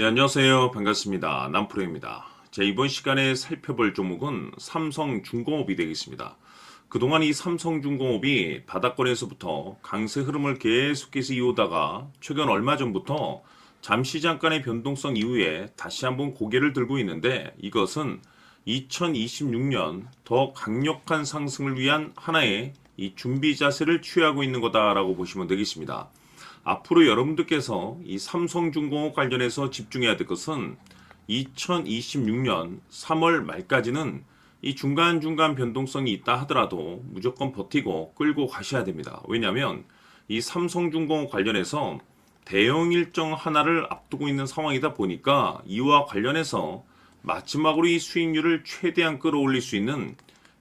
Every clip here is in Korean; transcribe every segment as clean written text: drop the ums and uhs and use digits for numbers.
네, 안녕하세요. 반갑습니다. 남프로입니다. 자, 이번 시간에 살펴볼 종목은 삼성중공업이 되겠습니다. 그동안 이 삼성중공업이 바닥권에서부터 강세 흐름을 계속해서 이어오다가 최근 얼마 전부터 잠시 잠깐의 변동성 이후에 다시 한번 고개를 들고 있는데, 이것은 2026년 더 강력한 상승을 위한 하나의 이 준비 자세를 취하고 있는 거다라고 보시면 되겠습니다. 앞으로 여러분들께서 이 삼성중공업 관련해서 집중해야 될 것은 2026년 3월 말까지는 이 중간중간 변동성이 있다 하더라도 무조건 버티고 끌고 가셔야 됩니다. 왜냐하면 이 삼성중공업 관련해서 대형 일정 하나를 앞두고 있는 상황이다 보니까 이와 관련해서 마지막으로 이 수익률을 최대한 끌어올릴 수 있는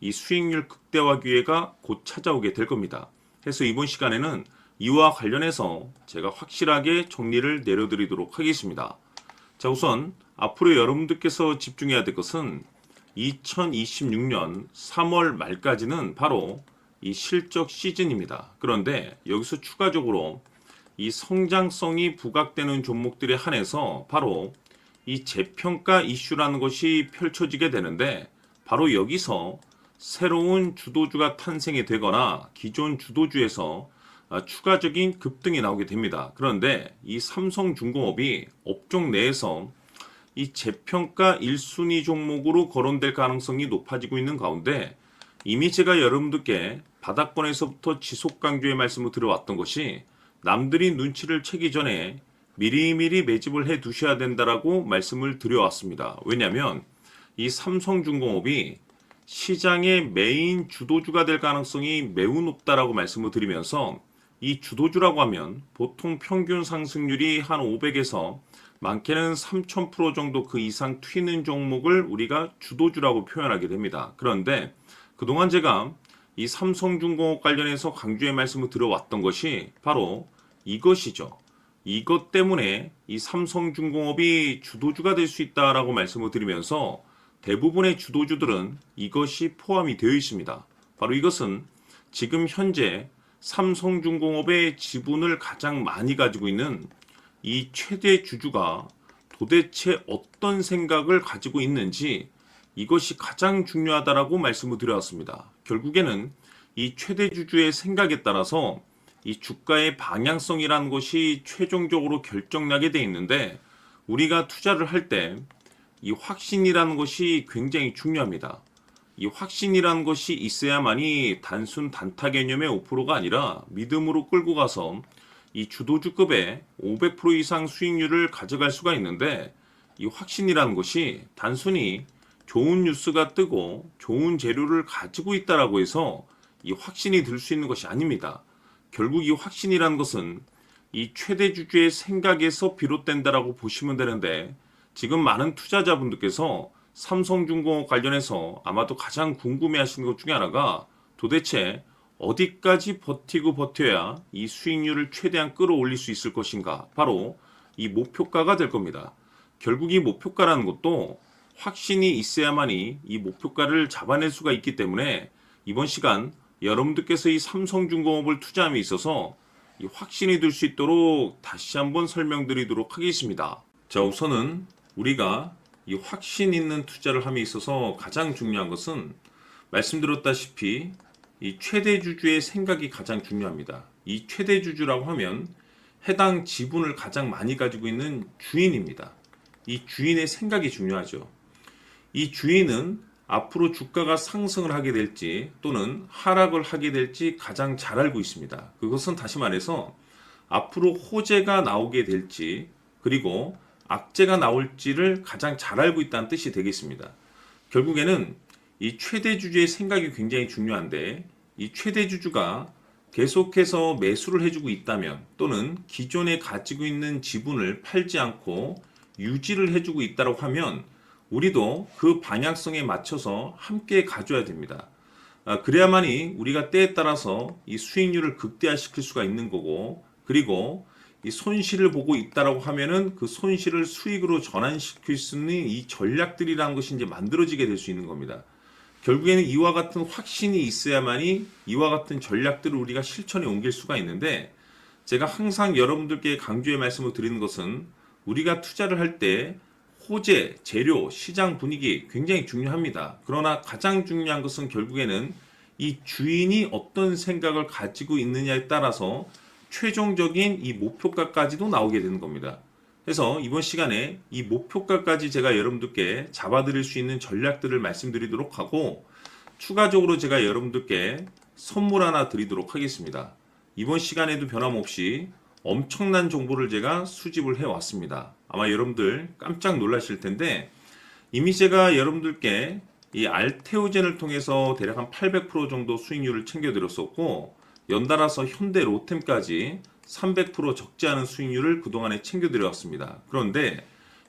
이 수익률 극대화 기회가 곧 찾아오게 될 겁니다. 그래서 이번 시간에는 이와 관련해서 제가 확실하게 정리를 내려드리도록 하겠습니다. 자, 우선 앞으로 여러분들께서 집중해야 될 것은 2026년 3월 말까지는 바로 이 실적 시즌입니다. 그런데 여기서 추가적으로 이 성장성이 부각되는 종목들에 한해서 바로 이 재평가 이슈라는 것이 펼쳐지게 되는데, 바로 여기서 새로운 주도주가 탄생이 되거나 기존 주도주에서 추가적인 급등이 나오게 됩니다. 그런데 이 삼성중공업이 업종 내에서 이 재평가 1순위 종목으로 거론될 가능성이 높아지고 있는 가운데, 이미 제가 여러분들께 바닥권에서부터 지속 강조의 말씀을 드려왔던 것이 남들이 눈치를 채기 전에 미리미리 매집을 해 두셔야 된다라고 말씀을 드려왔습니다. 왜냐하면 이 삼성중공업이 시장의 메인 주도주가 될 가능성이 매우 높다라고 말씀을 드리면서, 이 주도주라고 하면 보통 평균 상승률이 한 500에서 많게는 3000% 정도 그 이상 튀는 종목을 우리가 주도주라고 표현하게 됩니다. 그런데 그동안 제가 이 삼성중공업 관련해서 강조의 말씀을 드려왔던 것이 바로 이것이죠. 이것 때문에 이 삼성중공업이 주도주가 될 수 있다라고 말씀을 드리면서 대부분의 주도주들은 이것이 포함이 되어 있습니다. 바로 이것은 지금 현재 삼성중공업의 지분을 가장 많이 가지고 있는 이 최대 주주가 도대체 어떤 생각을 가지고 있는지, 이것이 가장 중요하다라고 말씀을 드려왔습니다. 결국에는 이 최대 주주의 생각에 따라서 이 주가의 방향성이라는 것이 최종적으로 결정나게 돼 있는데, 우리가 투자를 할 때 이 확신이라는 것이 굉장히 중요합니다. 이 확신이라는 것이 있어야만이 단순 단타 개념의 5%가 아니라 믿음으로 끌고 가서 이 주도주급의 500% 이상 수익률을 가져갈 수가 있는데, 이 확신이라는 것이 단순히 좋은 뉴스가 뜨고 좋은 재료를 가지고 있다라고 해서 이 확신이 들 수 있는 것이 아닙니다. 결국 이 확신이라는 것은 이 최대 주주의 생각에서 비롯된다라고 보시면 되는데, 지금 많은 투자자분들께서 삼성중공업 관련해서 아마도 가장 궁금해하시는 것 중에 하나가 도대체 어디까지 버티고 버텨야 이 수익률을 최대한 끌어올릴 수 있을 것인가, 바로 이 목표가가 될 겁니다. 결국 이 목표가라는 것도 확신이 있어야만이 이 목표가를 잡아낼 수가 있기 때문에 이번 시간 여러분들께서 이 삼성중공업을 투자함에 있어서 이 확신이 들 수 있도록 다시 한번 설명드리도록 하겠습니다. 자, 우선은 우리가 이 확신 있는 투자를 함에 있어서 가장 중요한 것은 말씀드렸다시피 이 최대 주주의 생각이 가장 중요합니다. 이 최대 주주라고 하면 해당 지분을 가장 많이 가지고 있는 주인입니다. 이 주인의 생각이 중요하죠. 이 주인은 앞으로 주가가 상승을 하게 될지 또는 하락을 하게 될지 가장 잘 알고 있습니다. 그것은 다시 말해서 앞으로 호재가 나오게 될지 그리고 악재가 나올지를 가장 잘 알고 있다는 뜻이 되겠습니다. 결국에는 이 최대 주주의 생각이 굉장히 중요한데, 이 최대 주주가 계속해서 매수를 해주고 있다면 또는 기존에 가지고 있는 지분을 팔지 않고 유지를 해주고 있다고 하면 우리도 그 방향성에 맞춰서 함께 가져야 됩니다. 그래야만이 우리가 때에 따라서 이 수익률을 극대화시킬 수가 있는 거고, 그리고 이 손실을 보고 있다라고 하면은 그 손실을 수익으로 전환시킬 수 있는 이 전략들이라는 것이 이제 만들어지게 될 수 있는 겁니다. 결국에는 이와 같은 확신이 있어야만이 이와 같은 전략들을 우리가 실천에 옮길 수가 있는데, 제가 항상 여러분들께 강조의 말씀을 드리는 것은 우리가 투자를 할 때 호재, 재료, 시장 분위기 굉장히 중요합니다. 그러나 가장 중요한 것은 결국에는 이 주인이 어떤 생각을 가지고 있느냐에 따라서 최종적인 이 목표가까지도 나오게 되는 겁니다. 그래서 이번 시간에 이 목표가까지 제가 여러분들께 잡아드릴 수 있는 전략들을 말씀드리도록 하고, 추가적으로 제가 여러분들께 선물 하나 드리도록 하겠습니다. 이번 시간에도 변함없이 엄청난 정보를 제가 수집을 해왔습니다. 아마 여러분들 깜짝 놀라실 텐데, 이미 제가 여러분들께 이 알테오젠을 통해서 대략 한 800% 정도 수익률을 챙겨드렸었고, 연달아서 현대 로템까지 300% 적지 않은 수익률을 그동안에 챙겨드렸습니다. 그런데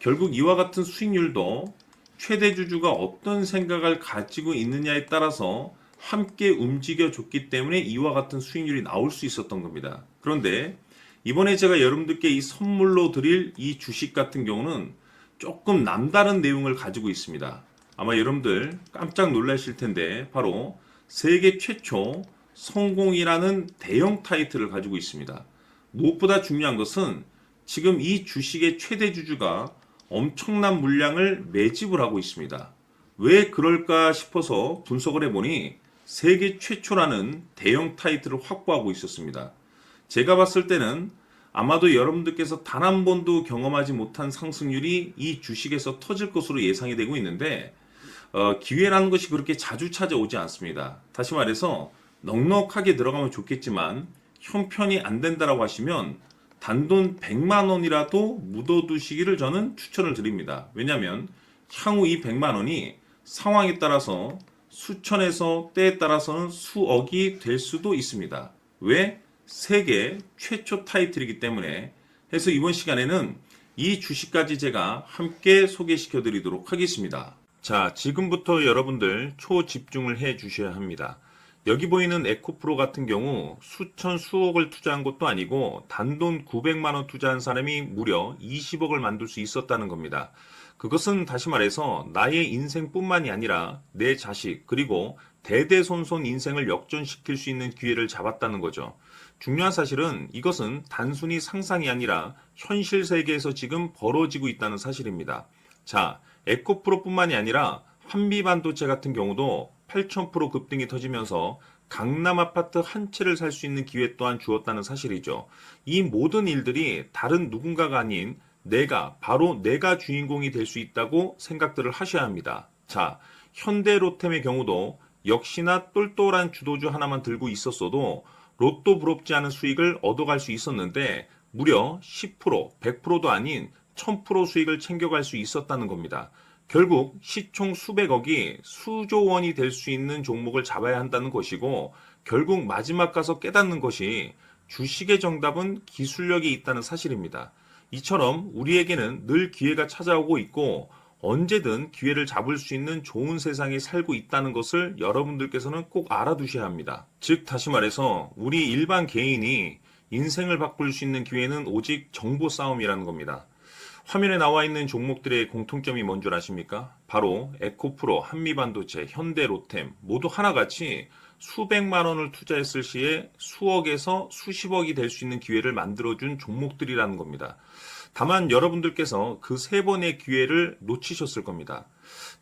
결국 이와 같은 수익률도 최대 주주가 어떤 생각을 가지고 있느냐에 따라서 함께 움직여줬기 때문에 이와 같은 수익률이 나올 수 있었던 겁니다. 그런데 이번에 제가 여러분들께 이 선물로 드릴 이 주식 같은 경우는 조금 남다른 내용을 가지고 있습니다. 아마 여러분들 깜짝 놀라실 텐데, 바로 세계 최초 성공이라는 대형 타이틀을 가지고 있습니다. 무엇보다 중요한 것은 지금 이 주식의 최대 주주가 엄청난 물량을 매집을 하고 있습니다. 왜 그럴까 싶어서 분석을 해보니 세계 최초라는 대형 타이틀을 확보하고 있었습니다. 제가 봤을 때는 아마도 여러분들께서 단 한 번도 경험하지 못한 상승률이 이 주식에서 터질 것으로 예상이 되고 있는데, 기회라는 것이 그렇게 자주 찾아오지 않습니다. 다시 말해서 넉넉하게 들어가면 좋겠지만 형편이 안 된다라고 하시면 단돈 100만 원이라도 묻어두시기를 저는 추천을 드립니다. 왜냐하면 향후 이 100만 원이 상황에 따라서 수천에서 때에 따라서는 수억이 될 수도 있습니다. 왜? 세계 최초 타이틀이기 때문에. 해서 이번 시간에는 이 주식까지 제가 함께 소개시켜 드리도록 하겠습니다. 자, 지금부터 여러분들 초집중을 해 주셔야 합니다. 여기 보이는 에코프로 같은 경우 수천 수억을 투자한 것도 아니고 단돈 900만 원 투자한 사람이 무려 20억을 만들 수 있었다는 겁니다. 그것은 다시 말해서 나의 인생뿐만이 아니라 내 자식 그리고 대대손손 인생을 역전시킬 수 있는 기회를 잡았다는 거죠. 중요한 사실은 이것은 단순히 상상이 아니라 현실 세계에서 지금 벌어지고 있다는 사실입니다. 자, 에코프로뿐만이 아니라 한미반도체 같은 경우도 8,000% 급등이 터지면서 강남 아파트 한 채를 살 수 있는 기회 또한 주었다는 사실이죠. 이 모든 일들이 다른 누군가가 아닌 바로 내가 주인공이 될 수 있다고 생각들을 하셔야 합니다. 자, 현대로템의 경우도 역시나 똘똘한 주도주 하나만 들고 있었어도 로또 부럽지 않은 수익을 얻어갈 수 있었는데 무려 10%, 100%도 아닌 1000% 수익을 챙겨갈 수 있었다는 겁니다. 결국 시총 수백억이 수조 원이 될 수 있는 종목을 잡아야 한다는 것이고, 결국 마지막 가서 깨닫는 것이 주식의 정답은 기술력이 있다는 사실입니다. 이처럼 우리에게는 늘 기회가 찾아오고 있고 언제든 기회를 잡을 수 있는 좋은 세상에 살고 있다는 것을 여러분들께서는 꼭 알아두셔야 합니다. 즉 다시 말해서 우리 일반 개인이 인생을 바꿀 수 있는 기회는 오직 정보 싸움이라는 겁니다. 화면에 나와 있는 종목들의 공통점이 뭔 줄 아십니까? 바로 에코프로, 한미반도체, 현대로템 모두 하나같이 수백만 원을 투자했을 시에 수억에서 수십억이 될 수 있는 기회를 만들어준 종목들이라는 겁니다. 다만 여러분들께서 그 세 번의 기회를 놓치셨을 겁니다.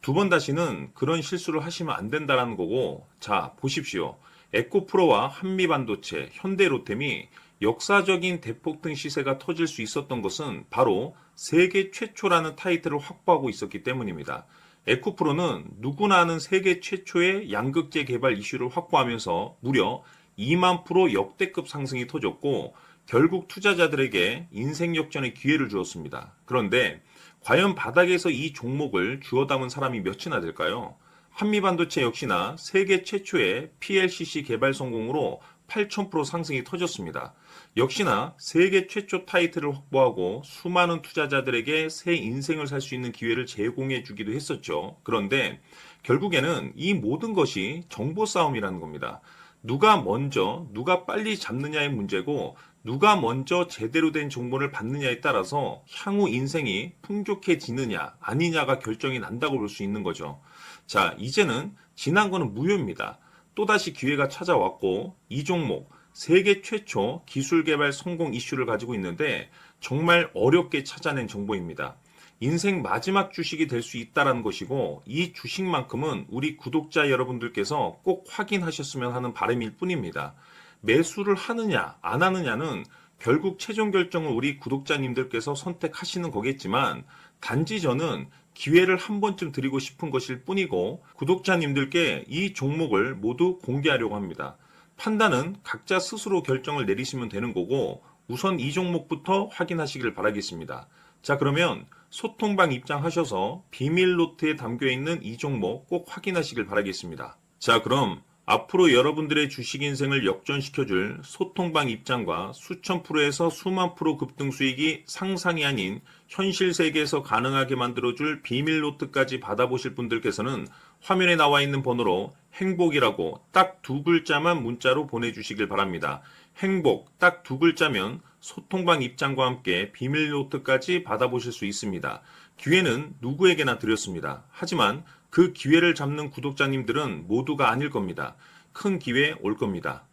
두 번 다시는 그런 실수를 하시면 안 된다는 거고, 자 보십시오. 에코프로와 한미반도체, 현대로템이 역사적인 대폭등 시세가 터질 수 있었던 것은 바로 세계 최초라는 타이틀을 확보하고 있었기 때문입니다. 에코프로는 누구나 아는 세계 최초의 양극재 개발 이슈를 확보하면서 무려 2만 프로 역대급 상승이 터졌고 결국 투자자들에게 인생 역전의 기회를 주었습니다. 그런데 과연 바닥에서 이 종목을 주워 담은 사람이 몇이나 될까요? 한미반도체 역시나 세계 최초의 PLCC 개발 성공으로 8,000% 상승이 터졌습니다. 역시나 세계 최초 타이틀을 확보하고 수많은 투자자들에게 새 인생을 살 수 있는 기회를 제공해 주기도 했었죠. 그런데 결국에는 이 모든 것이 정보 싸움이라는 겁니다. 누가 먼저, 누가 빨리 잡느냐의 문제고 누가 먼저 제대로 된 정보를 받느냐에 따라서 향후 인생이 풍족해지느냐 아니냐가 결정이 난다고 볼 수 있는 거죠. 자, 이제는 지난 거는 무효입니다. 또다시 기회가 찾아왔고 이 종목 세계 최초 기술 개발 성공 이슈를 가지고 있는데 정말 어렵게 찾아낸 정보입니다. 인생 마지막 주식이 될 수 있다는 것이고 이 주식만큼은 우리 구독자 여러분들께서 꼭 확인하셨으면 하는 바람일 뿐입니다. 매수를 하느냐 안 하느냐는 결국 최종 결정을 우리 구독자님들께서 선택하시는 거겠지만 단지 저는 기회를 한 번쯤 드리고 싶은 것일 뿐이고 구독자님들께 이 종목을 모두 공개하려고 합니다. 판단은 각자 스스로 결정을 내리시면 되는 거고 우선 이 종목부터 확인하시길 바라겠습니다. 자, 그러면 소통방 입장하셔서 비밀 노트에 담겨 있는 이 종목 꼭 확인하시길 바라겠습니다. 자, 그럼 앞으로 여러분들의 주식 인생을 역전시켜줄 소통방 입장과 수천 프로에서 수만 프로 급등 수익이 상상이 아닌 현실 세계에서 가능하게 만들어줄 비밀 노트까지 받아보실 분들께서는 화면에 나와 있는 번호로 행복이라고 딱 두 글자만 문자로 보내주시길 바랍니다. 행복 딱 두 글자면 소통방 입장과 함께 비밀 노트까지 받아보실 수 있습니다. 기회는 누구에게나 드렸습니다. 하지만 그 기회를 잡는 구독자님들은 모두가 아닐 겁니다. 큰 기회 올 겁니다.